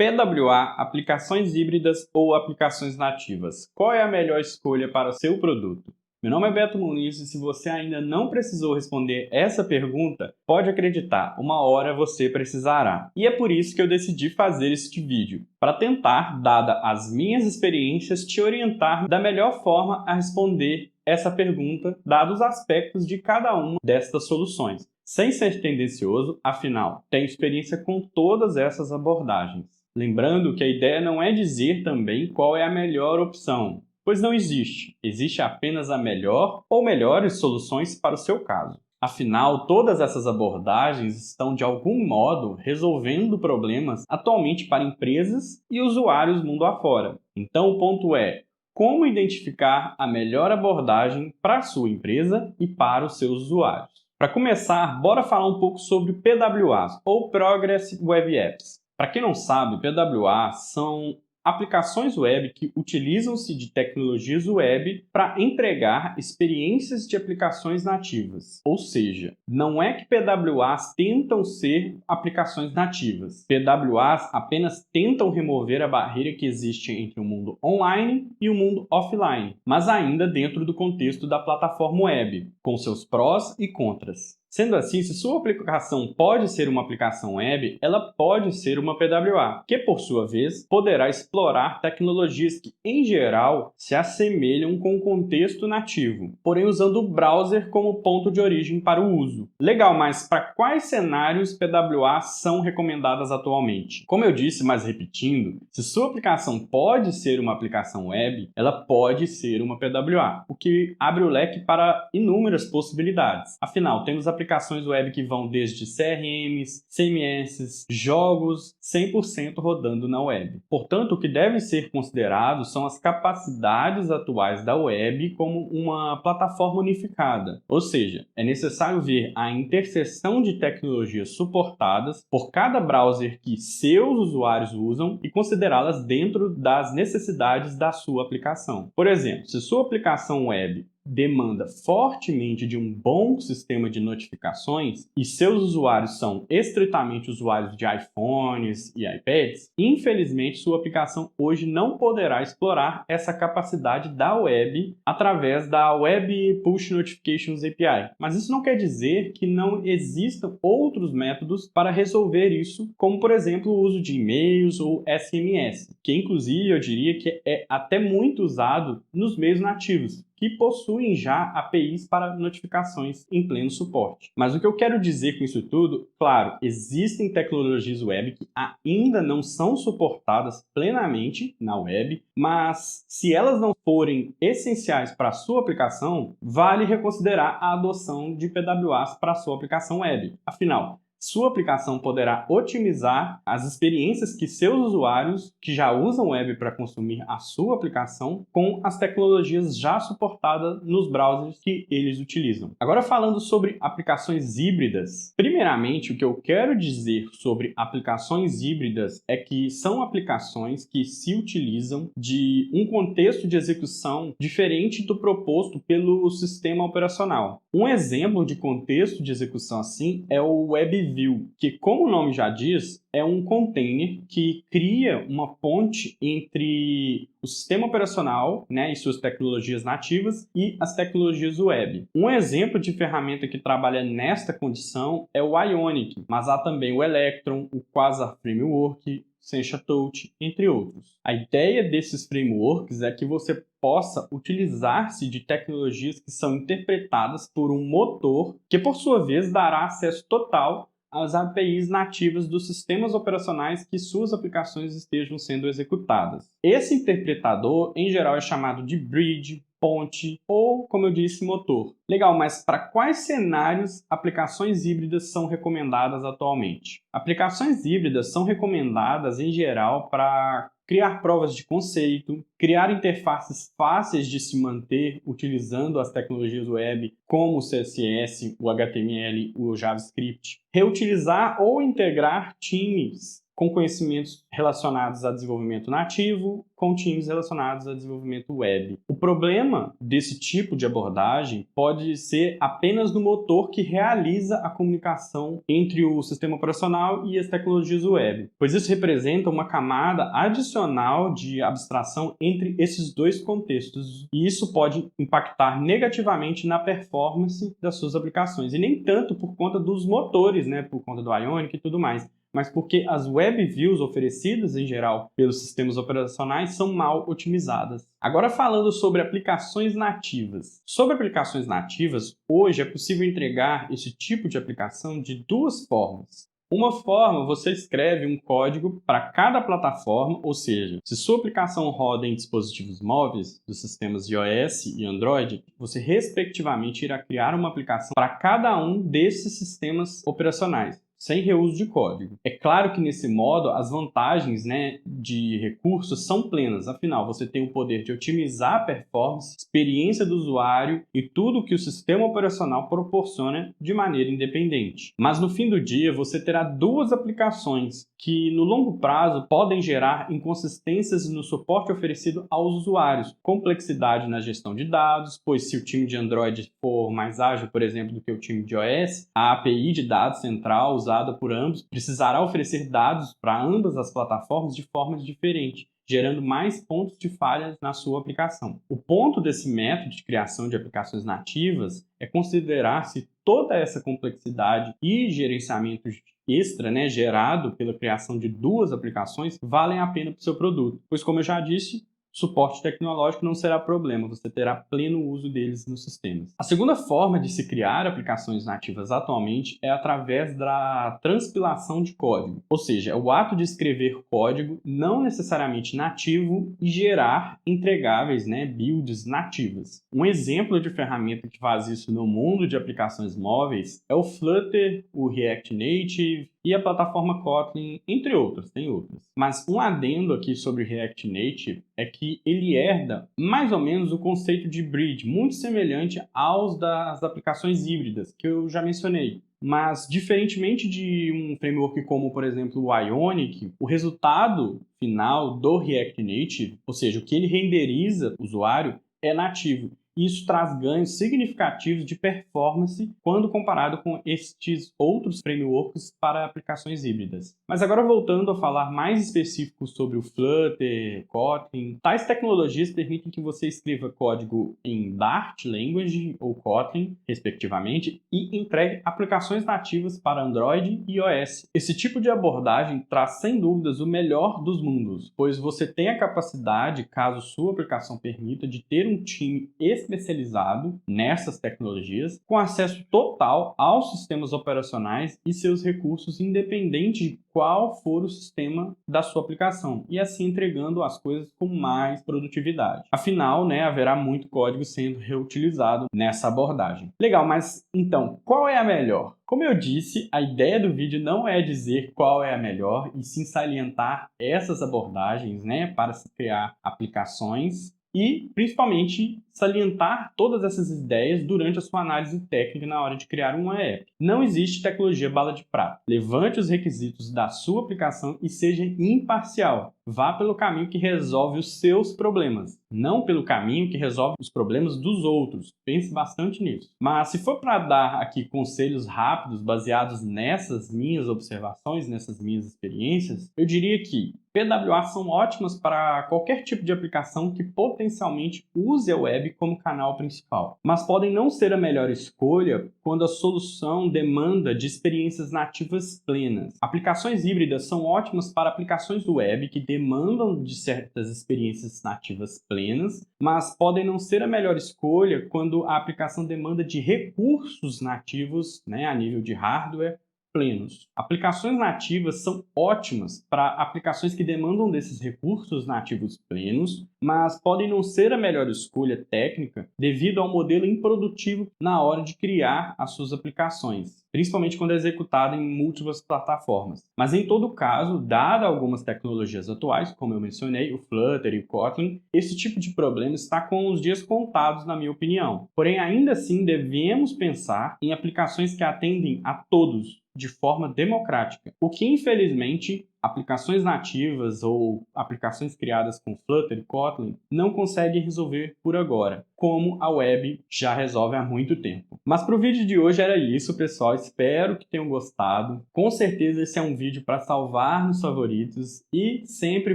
PWA, aplicações híbridas ou aplicações nativas? Qual é a melhor escolha para o seu produto? Meu nome é Beto Muniz e se você ainda não precisou responder essa pergunta, pode acreditar, uma hora você precisará. E é por isso que eu decidi fazer este vídeo, para tentar, dada as minhas experiências, te orientar da melhor forma a responder essa pergunta, dados os aspectos de cada uma destas soluções. Sem ser tendencioso, afinal, tenho experiência com todas essas abordagens. Lembrando que a ideia não é dizer também qual é a melhor opção, pois não existe. Existe apenas a melhor ou melhores soluções para o seu caso. Afinal, todas essas abordagens estão de algum modo resolvendo problemas atualmente para empresas e usuários mundo afora. Então o ponto é, como identificar a melhor abordagem para a sua empresa e para os seus usuários? Para começar, bora falar um pouco sobre PWAs, ou Progressive Web Apps. Para quem não sabe, PWA são aplicações web que utilizam-se de tecnologias web para entregar experiências de aplicações nativas. Ou seja, não é que PWAs tentam ser aplicações nativas. PWAs apenas tentam remover a barreira que existe entre o mundo online e o mundo offline, mas ainda dentro do contexto da plataforma web, com seus prós e contras. Sendo assim, se sua aplicação pode ser uma aplicação web, ela pode ser uma PWA, que por sua vez poderá explorar tecnologias que, em geral, se assemelham com o contexto nativo, porém usando o browser como ponto de origem para o uso. Legal, mas para quais cenários PWAs são recomendadas atualmente? Como eu disse, mas repetindo, se sua aplicação pode ser uma aplicação web, ela pode ser uma PWA, o que abre o leque para inúmeras possibilidades. Afinal, temos aplicações web que vão desde CRMs, CMS, jogos, 100% rodando na web. Portanto, o que deve ser considerado são as capacidades atuais da web como uma plataforma unificada. Ou seja, é necessário ver a interseção de tecnologias suportadas por cada browser que seus usuários usam e considerá-las dentro das necessidades da sua aplicação. Por exemplo, se sua aplicação web demanda fortemente de um bom sistema de notificações e seus usuários são estritamente usuários de iPhones e iPads, infelizmente sua aplicação hoje não poderá explorar essa capacidade da web através da Web Push Notifications API. Mas isso não quer dizer que não existam outros métodos para resolver isso, como por exemplo o uso de e-mails ou SMS, que inclusive eu diria que é até muito usado nos meios nativos, que possuem já APIs para notificações em pleno suporte. Mas o que eu quero dizer com isso tudo, claro, existem tecnologias web que ainda não são suportadas plenamente na web, mas se elas não forem essenciais para a sua aplicação, vale reconsiderar a adoção de PWAs para a sua aplicação web. Afinal, sua aplicação poderá otimizar as experiências que seus usuários que já usam web para consumir a sua aplicação com as tecnologias já suportadas nos browsers que eles utilizam. Agora falando sobre aplicações híbridas, primeiramente o que eu quero dizer sobre aplicações híbridas é que são aplicações que se utilizam de um contexto de execução diferente do proposto pelo sistema operacional. Um exemplo de contexto de execução assim é o WebView, que, como o nome já diz, é um container que cria uma ponte entre o sistema operacional, e suas tecnologias nativas e as tecnologias web. Um exemplo de ferramenta que trabalha nesta condição é o Ionic, mas há também o Electron, o Quasar Framework, Sencha Touch, entre outros. A ideia desses frameworks é que você possa utilizar-se de tecnologias que são interpretadas por um motor que, por sua vez, dará acesso total às APIs nativas dos sistemas operacionais que suas aplicações estejam sendo executadas. Esse interpretador, em geral, é chamado de bridge, ponte ou, como eu disse, motor. Legal, mas para quais cenários aplicações híbridas são recomendadas atualmente? Aplicações híbridas são recomendadas, em geral, para criar provas de conceito, criar interfaces fáceis de se manter utilizando as tecnologias web, como o CSS, o HTML, o JavaScript, reutilizar ou integrar times com conhecimentos relacionados a desenvolvimento nativo, com times relacionados a desenvolvimento web. O problema desse tipo de abordagem pode ser apenas no motor que realiza a comunicação entre o sistema operacional e as tecnologias web, pois isso representa uma camada adicional de abstração entre esses dois contextos, e isso pode impactar negativamente na performance das suas aplicações, e nem tanto por conta dos motores, né, por conta do Ionic e tudo mais, mas porque as web views oferecidas em geral pelos sistemas operacionais são mal otimizadas. Agora falando sobre aplicações nativas. Sobre aplicações nativas, hoje é possível entregar esse tipo de aplicação de duas formas. Uma forma, você escreve um código para cada plataforma, ou seja, se sua aplicação roda em dispositivos móveis dos sistemas iOS e Android, você respectivamente irá criar uma aplicação para cada um desses sistemas operacionais, sem reuso de código. É claro que nesse modo as vantagens, de recursos são plenas, afinal você tem o poder de otimizar a performance, experiência do usuário e tudo o que o sistema operacional proporciona de maneira independente. Mas no fim do dia você terá duas aplicações que no longo prazo podem gerar inconsistências no suporte oferecido aos usuários, complexidade na gestão de dados, pois se o time de Android for mais ágil, por exemplo, do que o time de iOS, a API de dados central usada por ambos precisará oferecer dados para ambas as plataformas de forma diferente, gerando mais pontos de falha na sua aplicação. O ponto desse método de criação de aplicações nativas é considerar se toda essa complexidade e gerenciamento extra, gerado pela criação de duas aplicações, valem a pena para o seu produto, pois, como eu já disse, suporte tecnológico não será problema, você terá pleno uso deles nos sistemas. A segunda forma de se criar aplicações nativas atualmente é através da transpilação de código, ou seja, é o ato de escrever código não necessariamente nativo e gerar entregáveis, builds nativas. Um exemplo de ferramenta que faz isso no mundo de aplicações móveis é o Flutter, o React Native e a plataforma Kotlin, entre outras, tem outras. Mas um adendo aqui sobre React Native é que ele herda mais ou menos o conceito de bridge, muito semelhante aos das aplicações híbridas, que eu já mencionei. Mas, diferentemente de um framework como, por exemplo, o Ionic, o resultado final do React Native, ou seja, o que ele renderiza o usuário, é nativo. Isso traz ganhos significativos de performance quando comparado com estes outros frameworks para aplicações híbridas. Mas agora voltando a falar mais específico sobre o Flutter, Kotlin, tais tecnologias permitem que você escreva código em Dart Language ou Kotlin, respectivamente, e entregue aplicações nativas para Android e iOS. Esse tipo de abordagem traz sem dúvidas o melhor dos mundos, pois você tem a capacidade, caso sua aplicação permita, de ter um time especializado nessas tecnologias, com acesso total aos sistemas operacionais e seus recursos, independente de qual for o sistema da sua aplicação, e assim entregando as coisas com mais produtividade. Afinal, haverá muito código sendo reutilizado nessa abordagem. Legal, mas então, qual é a melhor? Como eu disse, a ideia do vídeo não é dizer qual é a melhor, e sim salientar essas abordagens, para se criar aplicações e, principalmente, salientar todas essas ideias durante a sua análise técnica na hora de criar uma app. Não existe tecnologia bala de prata. Levante os requisitos da sua aplicação e seja imparcial. Vá pelo caminho que resolve os seus problemas, não pelo caminho que resolve os problemas dos outros. Pense bastante nisso. Mas se for para dar aqui conselhos rápidos baseados nessas minhas observações, nessas minhas experiências, eu diria que PWA são ótimas para qualquer tipo de aplicação que potencialmente use a web como canal principal, mas podem não ser a melhor escolha quando a solução demanda de experiências nativas plenas. Aplicações híbridas são ótimas para aplicações do web que demandam de certas experiências nativas plenas, mas podem não ser a melhor escolha quando a aplicação demanda de recursos nativos, a nível de hardware, plenos. Aplicações nativas são ótimas para aplicações que demandam desses recursos nativos plenos, mas podem não ser a melhor escolha técnica devido ao modelo improdutivo na hora de criar as suas aplicações, principalmente quando é executada em múltiplas plataformas. Mas em todo caso, dada algumas tecnologias atuais, como eu mencionei, o Flutter e o Kotlin, esse tipo de problema está com os dias contados, na minha opinião. Porém, ainda assim, devemos pensar em aplicações que atendem a todos de forma democrática, o que infelizmente aplicações nativas ou aplicações criadas com Flutter e Kotlin não conseguem resolver por agora, como a web já resolve há muito tempo. Mas para o vídeo de hoje era isso, pessoal. Espero que tenham gostado. Com certeza esse é um vídeo para salvar nos favoritos e sempre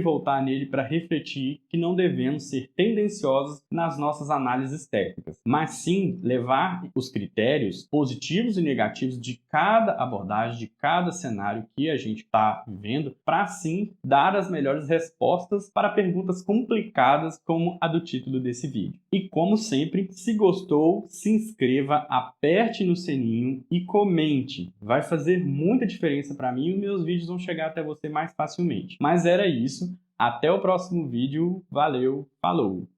voltar nele para refletir que não devemos ser tendenciosos nas nossas análises técnicas, mas sim levar os critérios positivos e negativos de cada abordagem, de cada cenário que a gente está vivendo, para sim dar as melhores respostas para perguntas complicadas como a do título desse vídeo. E como sempre, se gostou, se inscreva, aperte no sininho e comente. Vai fazer muita diferença para mim e os meus vídeos vão chegar até você mais facilmente. Mas era isso. Até o próximo vídeo. Valeu, falou!